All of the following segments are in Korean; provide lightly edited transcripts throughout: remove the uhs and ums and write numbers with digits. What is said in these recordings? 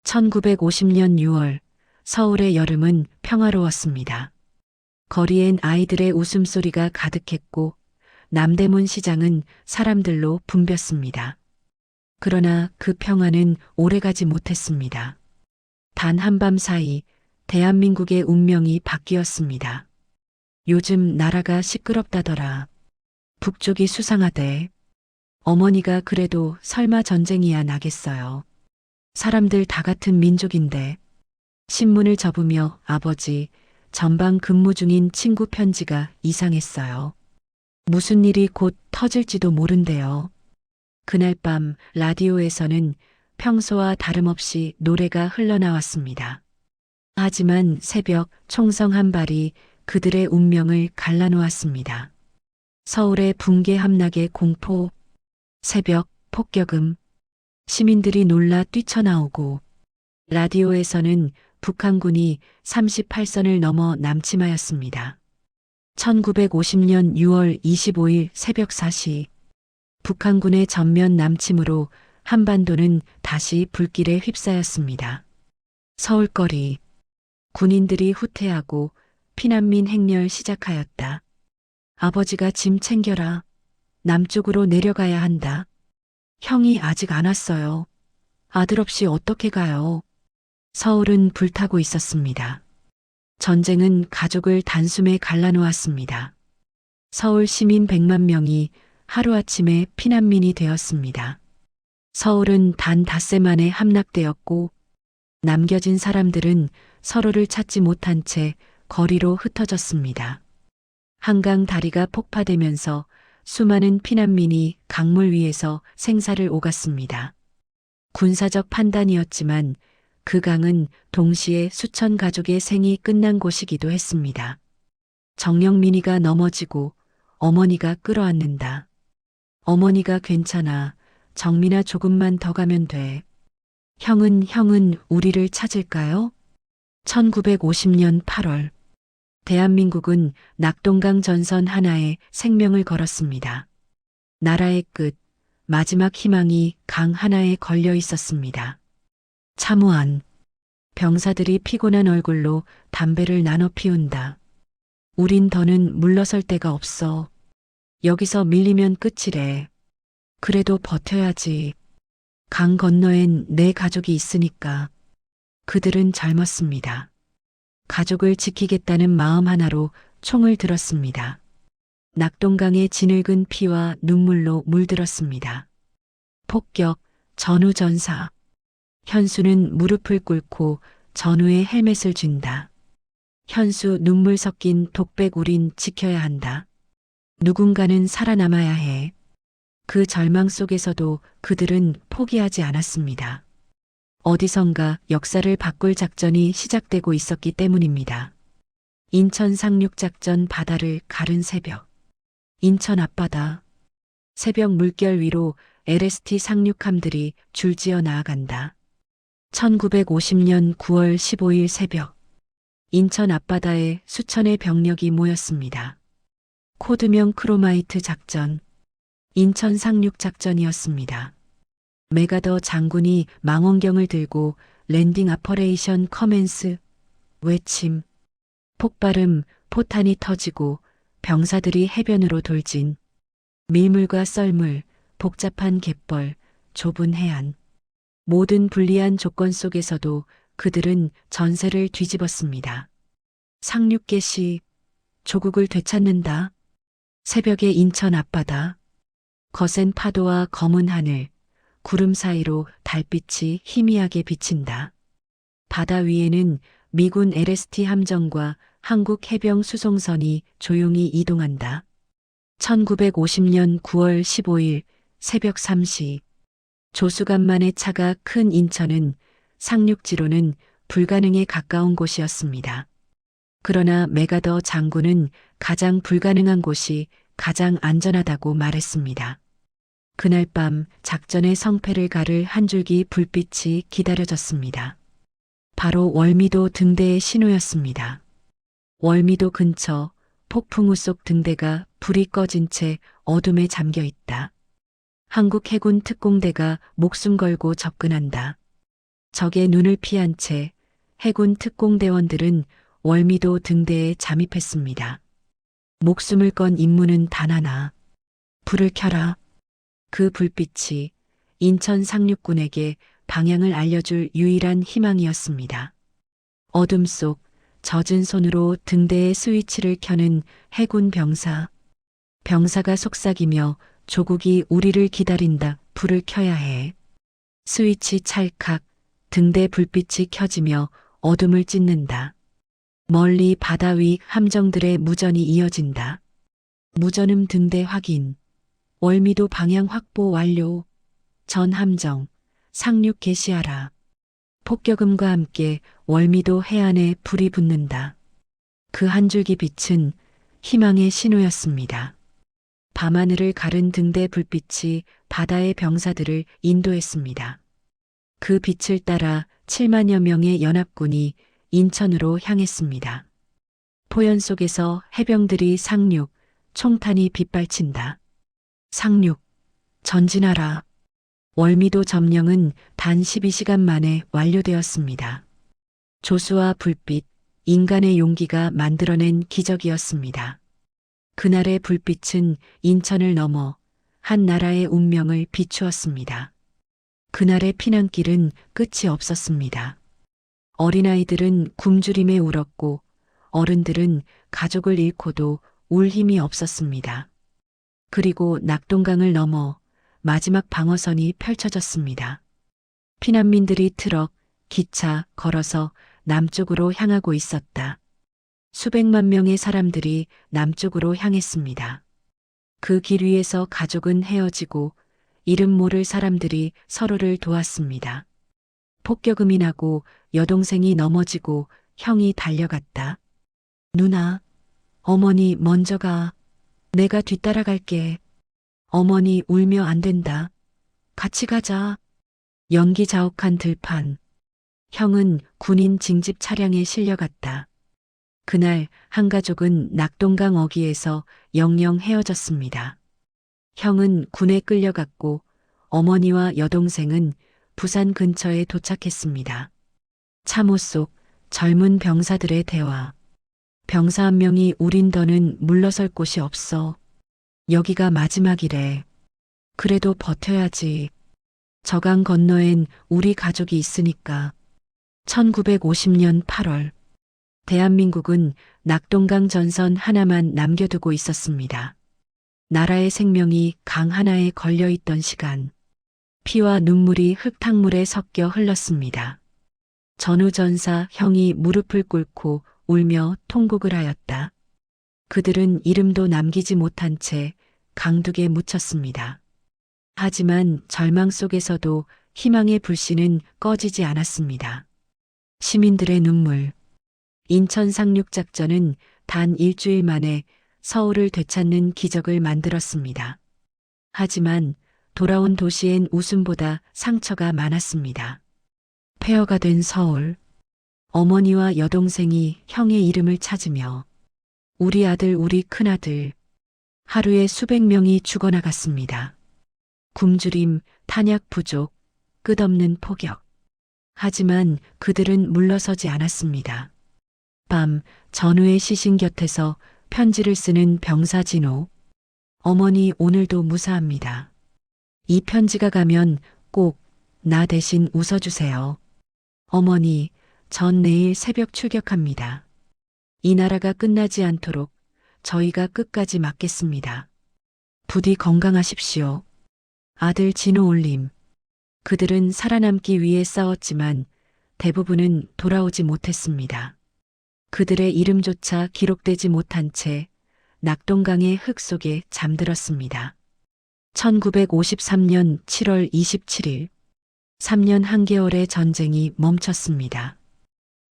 1950년 6월 서울의 여름은 평화로웠습니다. 거리엔 아이들의 웃음소리가 가득했고 남대문 시장은 사람들로 붐볐습니다. 그러나 그 평화는 오래가지 못했습니다. 단 한밤 사이 대한민국의 운명이 바뀌었습니다. 요즘 나라가 시끄럽다더라. 북쪽이 수상하대. 어머니가 그래도 설마 전쟁이야 나겠어요. 사람들 다 같은 민족인데. 신문을 접으며 아버지, 전방 근무 중인 친구 편지가 이상했어요. 무슨 일이 곧 터질지도 모른대요. 그날 밤 라디오에서는 평소와 다름없이 노래가 흘러나왔습니다. 하지만 새벽 총성 한 발이 그들의 운명을 갈라놓았습니다. 서울의 붕괴 함락의 공포, 새벽 폭격음, 시민들이 놀라 뛰쳐나오고 라디오에서는 북한군이 38선을 넘어 남침하였습니다. 1950년 6월 25일 새벽 4시 북한군의 전면 남침으로 한반도는 다시 불길에 휩싸였습니다. 서울거리, 군인들이 후퇴하고 피난민 행렬 시작하였다. 아버지가 짐 챙겨라. 남쪽으로 내려가야 한다. 형이 아직 안 왔어요. 아들 없이 어떻게 가요? 서울은 불타고 있었습니다. 전쟁은 가족을 단숨에 갈라놓았습니다. 서울 시민 100만 명이 하루아침에 피난민이 되었습니다. 서울은 단 닷새 만에 함락되었고 남겨진 사람들은 서로를 찾지 못한 채 거리로 흩어졌습니다. 한강 다리가 폭파되면서 수많은 피난민이 강물 위에서 생사를 오갔습니다. 군사적 판단이었지만 그 강은 동시에 수천 가족의 생이 끝난 곳이기도 했습니다. 정영민이가 넘어지고 어머니가 끌어안는다. 어머니가 괜찮아. 정민아 조금만 더 가면 돼. 형은 우리를 찾을까요? 1950년 8월 대한민국은 낙동강 전선 하나에 생명을 걸었습니다. 나라의 끝, 마지막 희망이 강 하나에 걸려 있었습니다. 참호안. 병사들이 피곤한 얼굴로 담배를 나눠 피운다. 우린 더는 물러설 데가 없어. 여기서 밀리면 끝이래. 그래도 버텨야지. 강 건너엔 내 가족이 있으니까. 그들은 젊었습니다. 가족을 지키겠다는 마음 하나로 총을 들었습니다. 낙동강의 진흙은 피와 눈물로 물들었습니다. 폭격, 전우전사. 현수는 무릎을 꿇고 전우의 헬멧을 쥔다. 현수 눈물 섞인 독백 우린 지켜야 한다. 누군가는 살아남아야 해. 그 절망 속에서도 그들은 포기하지 않았습니다. 어디선가 역사를 바꿀 작전이 시작되고 있었기 때문입니다. 인천 상륙작전 바다를 가른 새벽. 인천 앞바다. 새벽 물결 위로 LST 상륙함들이 줄지어 나아간다. 1950년 9월 15일 새벽. 인천 앞바다에 수천의 병력이 모였습니다. 코드명 크로마이트 작전. 인천 상륙작전이었습니다. 메가더 장군이 망원경을 들고 랜딩 아퍼레이션 커맨스 외침. 폭발음, 포탄이 터지고 병사들이 해변으로 돌진. 밀물과 썰물, 복잡한 갯벌, 좁은 해안. 모든 불리한 조건 속에서도 그들은 전세를 뒤집었습니다. 상륙 개시, 조국을 되찾는다. 새벽의 인천 앞바다. 거센 파도와 검은 하늘, 구름 사이로 달빛이 희미하게 비친다. 바다 위에는 미군 LST 함정과 한국 해병 수송선이 조용히 이동한다. 1950년 9월 15일 새벽 3시. 조수간만의 차가 큰 인천은 상륙지로는 불가능에 가까운 곳이었습니다. 그러나 메가더 장군은 가장 불가능한 곳이 가장 안전하다고 말했습니다. 그날 밤 작전의 성패를 가를 한 줄기 불빛이 기다려졌습니다. 바로 월미도 등대의 신호였습니다. 월미도 근처 폭풍우 속 등대가 불이 꺼진 채 어둠에 잠겨 있다. 한국 해군 특공대가 목숨 걸고 접근한다. 적의 눈을 피한 채 해군 특공대원들은 월미도 등대에 잠입했습니다. 목숨을 건 임무는 단 하나. 불을 켜라. 그 불빛이 인천 상륙군에게 방향을 알려줄 유일한 희망이었습니다. 어둠 속 젖은 손으로 등대의 스위치를 켜는 해군 병사. 병사가 속삭이며 조국이 우리를 기다린다. 불을 켜야 해. 스위치 찰칵. 등대 불빛이 켜지며 어둠을 찢는다. 멀리 바다 위 함정들의 무전이 이어진다. 무전음 등대 확인. 월미도 방향 확보 완료. 전 함정. 상륙 개시하라. 폭격음과 함께 월미도 해안에 불이 붙는다. 그 한 줄기 빛은 희망의 신호였습니다. 밤하늘을 가른 등대 불빛이 바다의 병사들을 인도했습니다. 그 빛을 따라 7만여 명의 연합군이 인천으로 향했습니다. 포연 속에서 해병들이 상륙, 총탄이 빗발친다. 상륙, 전진하라. 월미도 점령은 단 12시간 만에 완료되었습니다. 조수와 불빛, 인간의 용기가 만들어낸 기적이었습니다. 그날의 불빛은 인천을 넘어 한 나라의 운명을 비추었습니다. 그날의 피난길은 끝이 없었습니다. 어린아이들은 굶주림에 울었고 어른들은 가족을 잃고도 울 힘이 없었습니다. 그리고 낙동강을 넘어 마지막 방어선이 펼쳐졌습니다. 피난민들이 트럭, 기차, 걸어서 남쪽으로 향하고 있었다. 수백만 명의 사람들이 남쪽으로 향했습니다. 그 길 위에서 가족은 헤어지고 이름 모를 사람들이 서로를 도왔습니다. 폭격음이 나고 여동생이 넘어지고 형이 달려갔다. 누나, 어머니 먼저 가. 내가 뒤따라갈게. 어머니 울며 안 된다. 같이 가자. 연기자욱한 들판. 형은 군인 징집 차량에 실려갔다. 그날 한 가족은 낙동강 어귀에서 영영 헤어졌습니다. 형은 군에 끌려갔고 어머니와 여동생은 부산 근처에 도착했습니다. 참호 속 젊은 병사들의 대화. 병사 한 명이 우린 더는 물러설 곳이 없어. 여기가 마지막이래. 그래도 버텨야지. 저강 건너엔 우리 가족이 있으니까. 1950년 8월. 대한민국은 낙동강 전선 하나만 남겨두고 있었습니다. 나라의 생명이 강 하나에 걸려있던 시간. 피와 눈물이 흙탕물에 섞여 흘렀습니다. 전후 전사 형이 무릎을 꿇고 울며 통곡을 하였다. 그들은 이름도 남기지 못한 채 강둑에 묻혔습니다. 하지만 절망 속에서도 희망의 불씨는 꺼지지 않았습니다. 시민들의 눈물. 인천 상륙작전은 단 일주일 만에 서울을 되찾는 기적을 만들었습니다. 하지만 돌아온 도시엔 웃음보다 상처가 많았습니다. 폐허가 된 서울. 어머니와 여동생이 형의 이름을 찾으며 우리 아들, 우리 큰아들. 하루에 수백 명이 죽어나갔습니다. 굶주림, 탄약 부족, 끝없는 폭격. 하지만 그들은 물러서지 않았습니다. 밤 전우의 시신 곁에서 편지를 쓰는 병사 진호. 어머니 오늘도 무사합니다. 이 편지가 가면 꼭 나 대신 웃어주세요. 어머니, 전 내일 새벽 출격합니다. 이 나라가 끝나지 않도록 저희가 끝까지 막겠습니다. 부디 건강하십시오. 아들 진호 올림. 그들은 살아남기 위해 싸웠지만 대부분은 돌아오지 못했습니다. 그들의 이름조차 기록되지 못한 채 낙동강의 흙 속에 잠들었습니다. 1953년 7월 27일, 3년 한개월의 전쟁이 멈췄습니다.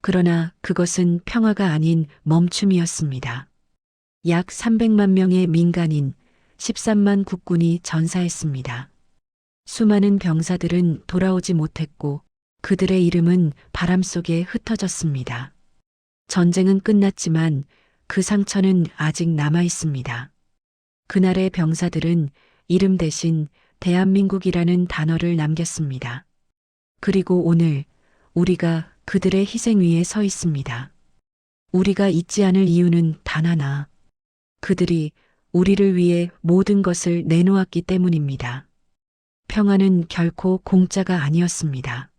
그러나 그것은 평화가 아닌 멈춤이었습니다. 약 300만 명의 민간인, 13만 국군이 전사했습니다. 수많은 병사들은 돌아오지 못했고 그들의 이름은 바람 속에 흩어졌습니다. 전쟁은 끝났지만 그 상처는 아직 남아 있습니다. 그날의 병사들은 이름 대신 대한민국이라는 단어를 남겼습니다. 그리고 오늘 우리가 그들의 희생 위에 서 있습니다. 우리가 잊지 않을 이유는 단 하나. 그들이 우리를 위해 모든 것을 내놓았기 때문입니다. 평화는 결코 공짜가 아니었습니다.